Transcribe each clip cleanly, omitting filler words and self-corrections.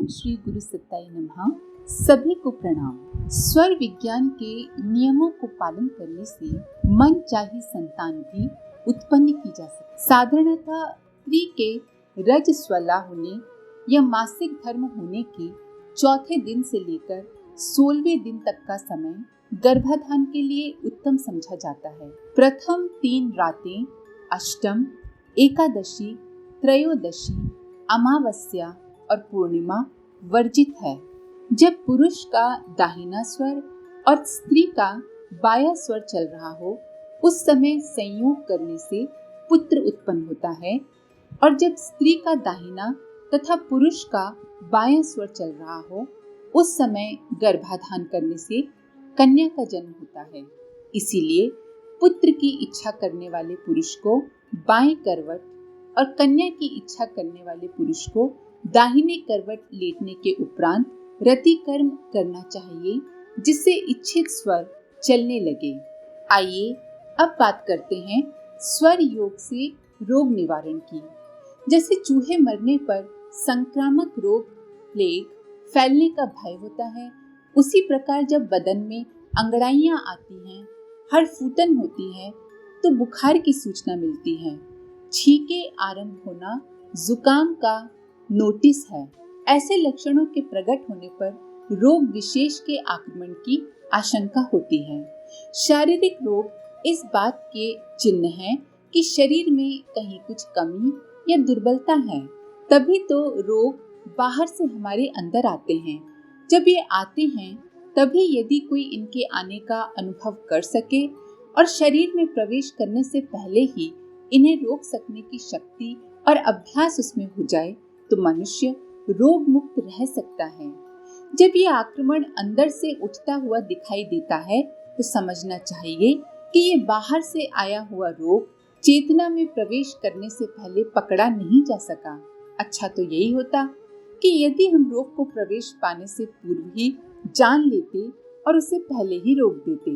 ओम श्री गुरु सत्ताई नमः। सभी को प्रणाम। स्वर विज्ञान के नियमों को पालन करने से मन चाही संतान भी उत्पन्न की जा सकती। साधारणतः स्त्री के रजस्वला होने या मासिक धर्म होने के चौथे दिन से लेकर 16वें दिन तक का समय गर्भाधान के लिए उत्तम समझा जाता है। प्रथम 3 रातें अष्टम, एकादशी, त्रयोदशी, अमावस्या और पूर्णिमा वर्जित है। जब पुरुष का दाहिना स्वर और स्त्री का बायां स्वर चल रहा हो, उस समय संयोग करने से पुत्र उत्पन्न होता है, और जब स्त्री का दाहिना तथा पुरुष का बायां स्वर चल रहा हो, उस समय गर्भाधान करने से कन्या का जन्म होता है। इसीलिए पुत्र की इच्छा करने वाले पुरुष को बाएं करवट और कन्या की इच्छा करने वाले पुरुष को दाहिने करवट लेटने के उपरांत रति कर्म करना चाहिए, जिससे इच्छित स्वर चलने लगे। आइए अब बात करते हैं स्वर योग से रोग निवारण की। जैसे चूहे मरने पर संक्रामक रोग प्लेग फैलने का भय होता है, उसी प्रकार जब बदन में अंगड़ाइयां आती हैं, हड़फूटन होती है, तो बुखार की सूचना मिलती है। छींके आरंभ होना जुकाम का नोटिस है। ऐसे लक्षणों के प्रकट होने पर रोग विशेष के आक्रमण की आशंका होती है। शारीरिक रोग इस बात के चिन्ह हैं कि शरीर में कहीं कुछ कमी या दुर्बलता है, तभी तो रोग बाहर से हमारे अंदर आते हैं। जब ये आते हैं, तभी यदि कोई इनके आने का अनुभव कर सके और शरीर में प्रवेश करने से पहले ही इन्हें रोक सकने की शक्ति और अभ्यास उसमें हो जाए, तो मनुष्य रोग मुक्त रह सकता है। जब ये आक्रमण अंदर से उठता हुआ दिखाई देता है, तो समझना चाहिए कि ये बाहर से आया हुआ रोग चेतना में प्रवेश करने से पहले पकड़ा नहीं जा सका। अच्छा तो यही होता कि यदि हम रोग को प्रवेश पाने से पूर्व ही जान लेते और उसे पहले ही रोक देते।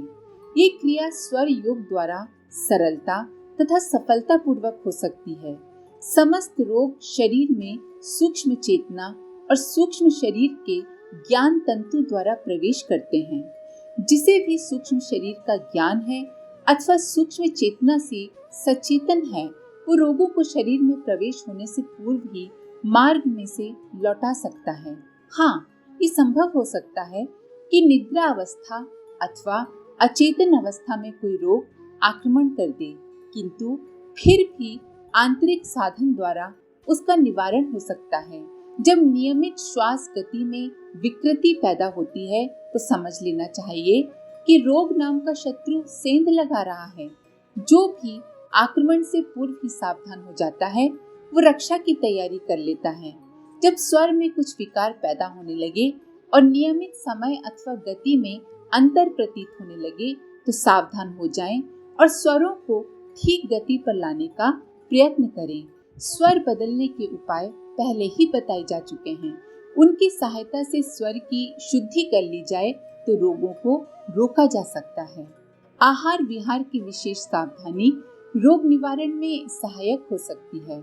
ये क्रिया स्वर योग द्वारा सरलता तथा सफलता पूर्वक हो सकती है। समस्त रोग शरीर में सूक्ष्म चेतना और सूक्ष्म शरीर के ज्ञान तंतु द्वारा प्रवेश करते हैं। जिसे भी सूक्ष्म शरीर का ज्ञान है अथवा सूक्ष्म चेतना से सचेतन है, वो रोगों को शरीर में प्रवेश होने से पूर्व ही मार्ग में से लौटा सकता है। हाँ, ये संभव हो सकता है कि निद्रा अवस्था अथवा अचेतन अवस्था में कोई रोग आक्रमण कर दे, किंतु फिर भी आंतरिक साधन द्वारा उसका निवारण हो सकता है। जब नियमित श्वास गति में विकृति पैदा होती है, तो समझ लेना चाहिए कि रोग नाम का शत्रु सेंध लगा रहा है। जो भी आक्रमण से पूर्व ही सावधान हो जाता है, वो रक्षा की तैयारी कर लेता है। जब स्वर में कुछ विकार पैदा होने लगे और नियमित समय अथवा गति में अंतर प्रतीत होने लगे, तो सावधान हो जाएं और स्वरों को ठीक गति पर लाने का प्रयत्न करें। स्वर बदलने के उपाय पहले ही बताए जा चुके हैं। उनकी सहायता से स्वर की शुद्धि कर ली जाए तो रोगों को रोका जा सकता है। आहार विहार की विशेष सावधानी रोग निवारण में सहायक हो सकती है।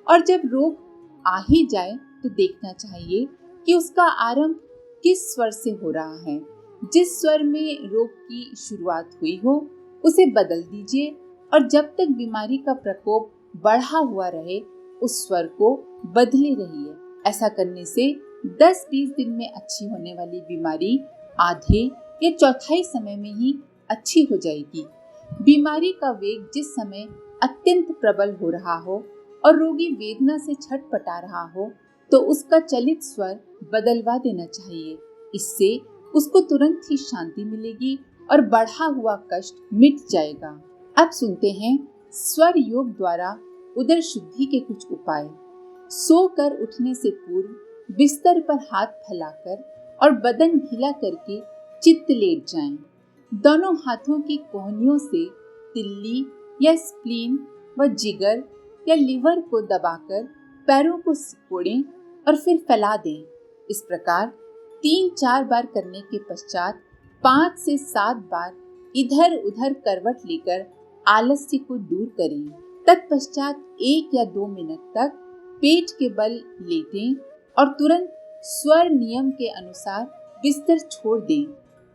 और जब रोग आ ही जाए तो देखना चाहिए कि उसका आरंभ किस स्वर से हो रहा है। जिस स्वर में रोग की शुरुआत हुई हो, उसे बदल दीजिए, और जब तक बीमारी का प्रकोप बढ़ा हुआ रहे, उस स्वर को बदले रहिए। ऐसा करने से 10-20 दिन में अच्छी होने वाली बीमारी आधे या चौथाई समय में ही अच्छी हो जाएगी। बीमारी का वेग जिस समय अत्यंत प्रबल हो रहा हो और रोगी वेदना से छटपटा रहा हो, तो उसका चलित स्वर बदलवा देना चाहिए। इससे उसको तुरंत ही शांति मिलेगी और बढ़ा हुआ कष्ट मिट जाएगा। अब सुनते हैं स्वर योग द्वारा उदर शुद्धि के कुछ उपाय। सोकर उठने से पूर्व बिस्तर पर हाथ फैलाकर और बदन ढीला करके चित्त लेट जाएं। दोनों हाथों की कोहनियों से तिल्ली या स्प्लीन व जिगर या लिवर को दबाकर पैरों को सिकोड़ें और फिर फैला दें। इस प्रकार 3-4 बार करने के पश्चात 5 से 7 बार इधर उधर करवट लेकर आलस्य को दूर करें। तत्पश्चात 1 या 2 मिनट तक पेट के बल लेटें और तुरंत स्वर नियम के अनुसार बिस्तर छोड़ दें।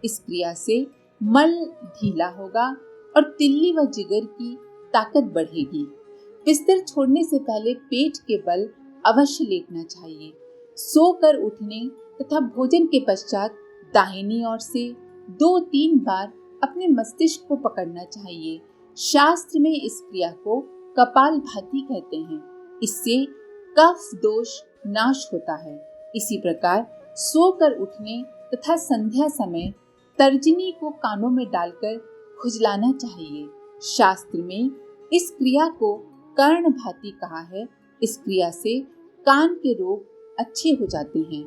इस क्रिया से मल ढीला होगा और तिल्ली व जिगर की ताकत बढ़ेगी। बिस्तर छोड़ने से पहले पेट के बल अवश्य लेटना चाहिए। सोकर उठने तथा भोजन के पश्चात दाहिनी ओर से 2-3 बार अपने मस्तिष्क को पकड़ना चाहिए। शास्त्र में इस क्रिया को कपालभाति कहते हैं। इससे कफ दोष नाश होता है। इसी प्रकार सोकर उठने तथा संध्या समय तर्जनी को कानों में डालकर खुजलाना चाहिए। शास्त्र में इस क्रिया को कर्णभाति कहा है। इस क्रिया से कान के रोग अच्छे हो जाते हैं।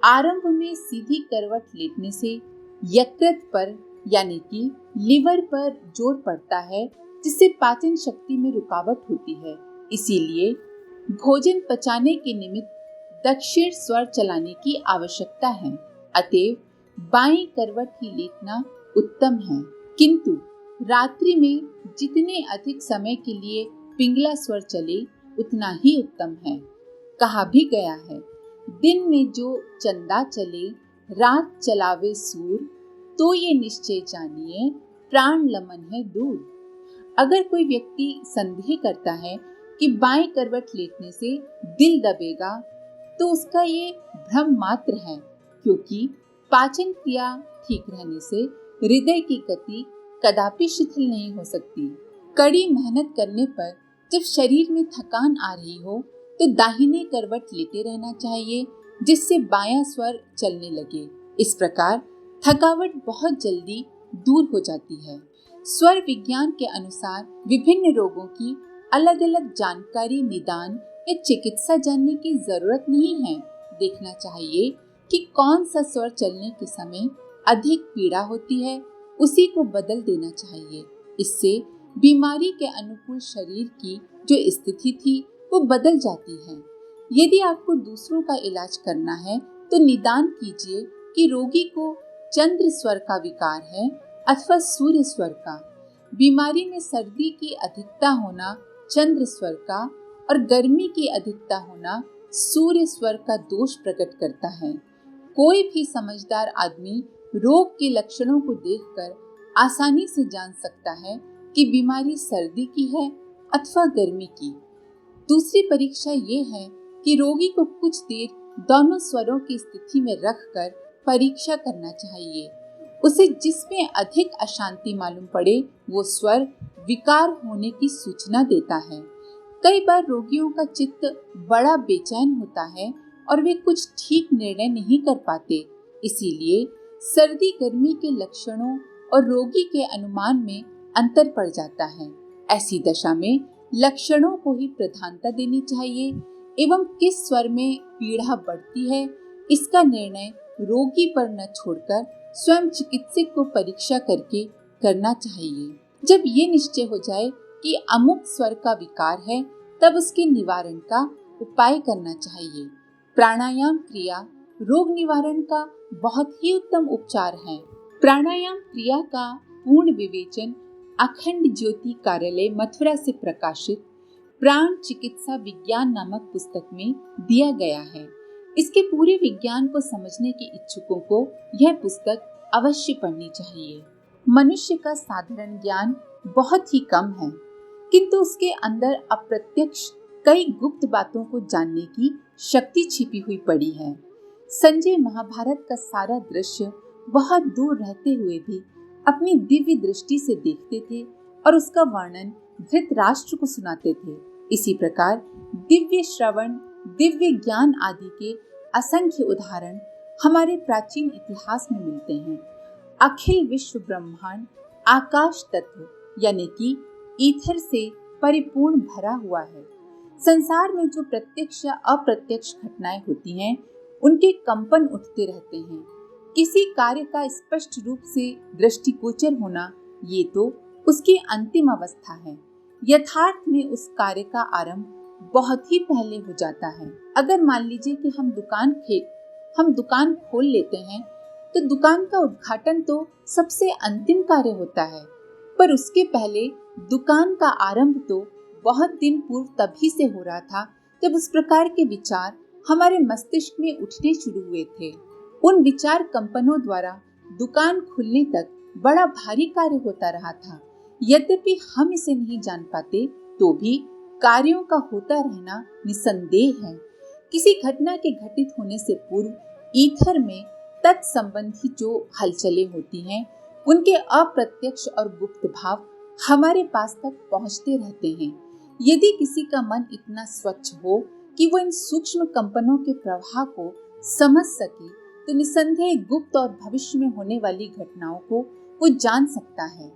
आरंभ में सीधी करवट लेटने से यकृत पर यानी कि लिवर पर जोर पड़ता है, जिससे पाचन शक्ति में रुकावट होती है। इसीलिए भोजन पचाने के निमित्त दक्षिण स्वर चलाने की आवश्यकता है। अतएव बाईं करवट ही लेटना उत्तम है। किंतु रात्रि में जितने अधिक समय के लिए पिंगला स्वर चले उतना ही उत्तम है। कहा भी गया है, दिन में जो चंदा चले रात चलावे सूर, तो ये निश्चय जानिए प्राण लमन है दूर। अगर कोई व्यक्ति संदेह करता है कि बाएं करवट लेटने से दिल दबेगा, तो उसका ये भ्रम मात्र है, क्योंकि पाचन क्रिया ठीक रहने से हृदय की गति कदापि शिथिल नहीं हो सकती। कड़ी मेहनत करने पर जब शरीर में थकान आ रही हो तो दाहिने करवट लेटे रहना चाहिए, जिससे बायां स्वर चलने लगे। इस प्रकार थकावट बहुत जल्दी दूर हो जाती है। स्वर विज्ञान के अनुसार विभिन्न रोगों की अलग अलग जानकारी, निदान या चिकित्सा जानने की जरूरत नहीं है। देखना चाहिए कि कौन सा स्वर चलने के समय अधिक पीड़ा होती है, उसी को बदल देना चाहिए। इससे बीमारी के अनुकूल शरीर की जो स्थिति थी वो बदल जाती है। यदि आपको दूसरों का इलाज करना है तो निदान कीजिए कि रोगी को चंद्र स्वर का विकार है अथवा सूर्य स्वर का। बीमारी में सर्दी की अधिकता होना चंद्र स्वर का और गर्मी की अधिकता होना सूर्य स्वर का दोष प्रकट करता है। कोई भी समझदार आदमी रोग के लक्षणों को देखकर आसानी से जान सकता है कि बीमारी सर्दी की है अथवा गर्मी की। दूसरी परीक्षा ये है कि रोगी को कुछ देर दोनों स्वरों की स्थिति में रखकर परीक्षा करना चाहिए। उसे जिसमें अधिक अशांति मालूम पड़े वो स्वर विकार होने की सूचना देता है। कई बार रोगियों का चित्त बड़ा बेचैन होता है और वे कुछ ठीक निर्णय नहीं कर पाते। इसीलिए सर्दी गर्मी के लक्षणों और रोगी के अनुमान में अंतर पड़ जाता है। ऐसी दशा में लक्षणों को ही प्रधानता देनी चाहिए एवं किस स्वर में पीड़ा बढ़ती है इसका निर्णय रोगी पर न छोड़कर स्वयं चिकित्सक को परीक्षा करके करना चाहिए। जब ये निश्चय हो जाए कि अमुक स्वर का विकार है, तब उसके निवारण का उपाय करना चाहिए। प्राणायाम क्रिया रोग निवारण का बहुत ही उत्तम उपचार है। प्राणायाम क्रिया का पूर्ण विवेचन अखंड ज्योति कार्यालय मथुरा से प्रकाशित प्राण चिकित्सा विज्ञान नामक पुस्तक में दिया गया है। इसके पूरे विज्ञान को समझने के इच्छुकों को यह पुस्तक अवश्य पढ़नी चाहिए। मनुष्य का साधारण ज्ञान बहुत ही कम है, किंतु उसके अंदर अप्रत्यक्ष कई गुप्त बातों को जानने की शक्ति छिपी हुई पड़ी है। संजय महाभारत का सारा दृश्य बहुत दूर रहते हुए भी अपनी दिव्य दृष्टि से देखते थे और उसका वर्णन धृतराष्ट्र को सुनाते थे। इसी प्रकार दिव्य श्रवण, दिव्य ज्ञान आदि के असंख्य उदाहरण हमारे प्राचीन इतिहास में मिलते हैं। अखिल विश्व ब्रह्मांड आकाश तत्व यानी कि ईथर से परिपूर्ण भरा हुआ है। संसार में जो प्रत्यक्ष या अप्रत्यक्ष घटनाएं होती हैं, उनके कंपन उठते रहते हैं। किसी कार्य का स्पष्ट रूप से दृष्टिगोचर होना ये तो उसकी अंतिम अवस्था है। यथार्थ में उस कार्य का आरंभ बहुत ही पहले हो जाता है। अगर मान लीजिए कि हम दुकान खोल लेते हैं, तो दुकान का उद्घाटन तो सबसे अंतिम कार्य होता है, पर उसके पहले दुकान का आरंभ तो बहुत दिन पूर्व तभी से हो रहा था जब उस प्रकार के विचार हमारे मस्तिष्क में उठने शुरू हुए थे। उन विचार कंपनों द्वारा दुकान खुलने तक बड़ा भारी कार्य होता रहा था। यद्यपि हम इसे नहीं जान पाते, तो भी कार्यों का होता रहना निसंदेह है। किसी घटना के घटित होने से पूर्व ईथर में तत्संबंधी जो हलचलें होती हैं, उनके अप्रत्यक्ष और गुप्त भाव हमारे पास तक पहुंचते रहते हैं। यदि किसी का मन इतना स्वच्छ हो कि वो इन सूक्ष्म कंपनों के प्रवाह को समझ सके, तो निसंदेह गुप्त और भविष्य में होने वाली घटनाओं को वो जान सकता है।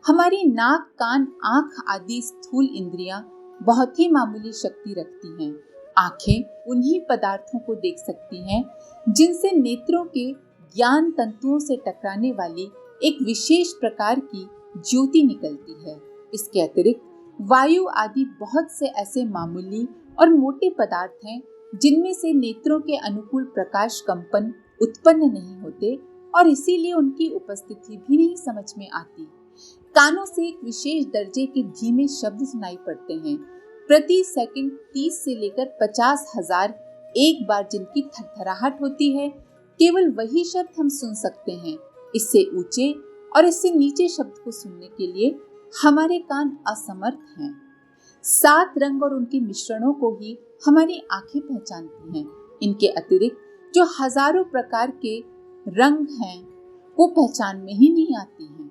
हमारी नाक, कान, आंख आदि स्थूल इंद्रियां बहुत ही मामूली शक्ति रखती हैं। आंखें उन्हीं पदार्थों को देख सकती हैं जिनसे नेत्रों के ज्ञान तंतुओं से टकराने वाली एक विशेष प्रकार की ज्योति निकलती है। इसके अतिरिक्त वायु आदि बहुत से ऐसे मामूली और मोटे पदार्थ हैं जिनमें से नेत्रों के अनुकूल प्रकाश कंपन उत्पन्न नहीं होते और इसीलिए उनकी उपस्थिति भी नहीं समझ में आती। कानों से एक विशेष दर्जे के धीमे शब्द सुनाई पड़ते हैं। प्रति सेकंड 30 से लेकर 50,000 एक बार जिनकी थरथराहट होती है, केवल वही शब्द हम सुन सकते हैं। इससे ऊंचे और इससे नीचे शब्द को सुनने के लिए हमारे कान असमर्थ हैं। 7 रंग और उनके मिश्रणों को ही हमारी आंखें पहचानती हैं। इनके अतिरिक्त जो हजारों प्रकार के रंग हैं, वो पहचान में ही नहीं आती हैं।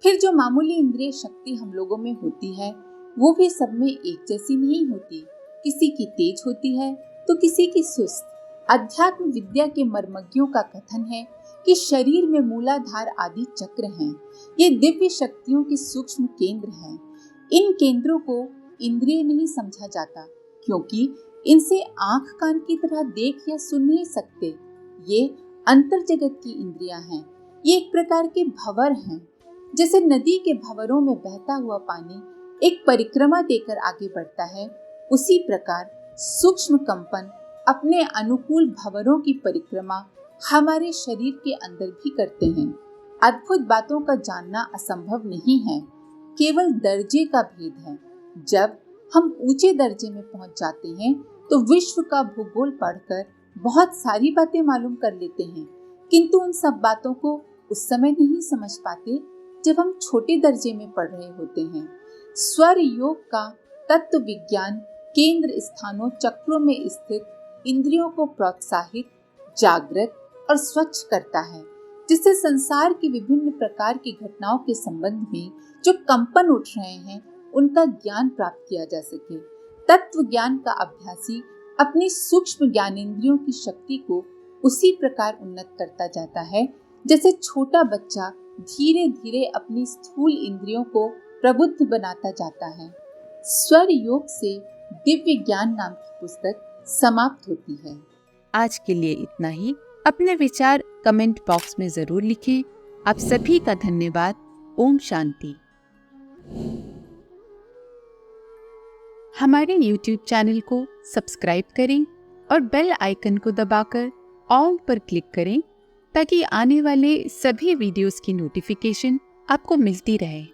फिर जो मामूली इंद्रिय शक्ति हम लोगों में होती है, वो भी सब में एक जैसी नहीं होती। किसी की तेज होती है तो किसी की सुस्त। अध्यात्म विद्या के मर्मज्ञों का कथन है कि शरीर में मूलाधार आदि चक्र हैं। ये दिव्य शक्तियों के सूक्ष्म केंद्र हैं। इन केंद्रों को इंद्रिय नहीं समझा जाता, क्योंकि इनसे आंख कान की तरह देख या सुन नहीं सकते। ये अंतर जगत की इंद्रियां हैं। ये एक प्रकार के भंवर हैं। जैसे नदी के भंवरों में बहता हुआ पानी एक परिक्रमा देकर आगे बढ़ता है, उसी प्रकार सूक्ष्म कंपन अपने अनुकूल भंवरों की परिक्रमा हमारे शरीर के अंदर भी करते हैं। अद्भुत बातों का जानना असंभव नहीं है, केवल दर्जे का भेद है। जब हम ऊंचे दर्जे में पहुंच जाते हैं तो विश्व का भूगोल पढ़कर बहुत सारी बातें मालूम कर लेते हैं, किंतु उन सब बातों को उस समय नहीं समझ पाते जब हम छोटे दर्जे में पढ़ रहे होते हैं। स्वर योग का तत्व विज्ञान केंद्र स्थानों चक्रों में स्थित इंद्रियों को प्रोत्साहित, जागृत और स्वच्छ करता है, जिससे संसार की विभिन्न प्रकार की घटनाओं के संबंध में जो कंपन उठ रहे हैं, उनका ज्ञान प्राप्त किया जा सके। तत्व ज्ञान का अभ्यासी अपनी सूक्ष्म ज्ञानेंद्रियों की शक्ति को उसी प्रकार उन्नत करता जाता है जैसे छोटा बच्चा धीरे धीरे अपनी स्थूल इंद्रियों को प्रबुद्ध बनाता जाता है। स्वर योग से दिव्य ज्ञान नाम की पुस्तक समाप्त होती है। आज के लिए इतना ही। अपने विचार कमेंट बॉक्स में जरूर लिखें। आप सभी का धन्यवाद। ओम शांति। हमारे YouTube चैनल को सब्सक्राइब करें और बेल आइकन को दबाकर ऑल पर क्लिक करें ताकि आने वाले सभी वीडियोस की नोटिफिकेशन आपको मिलती रहे।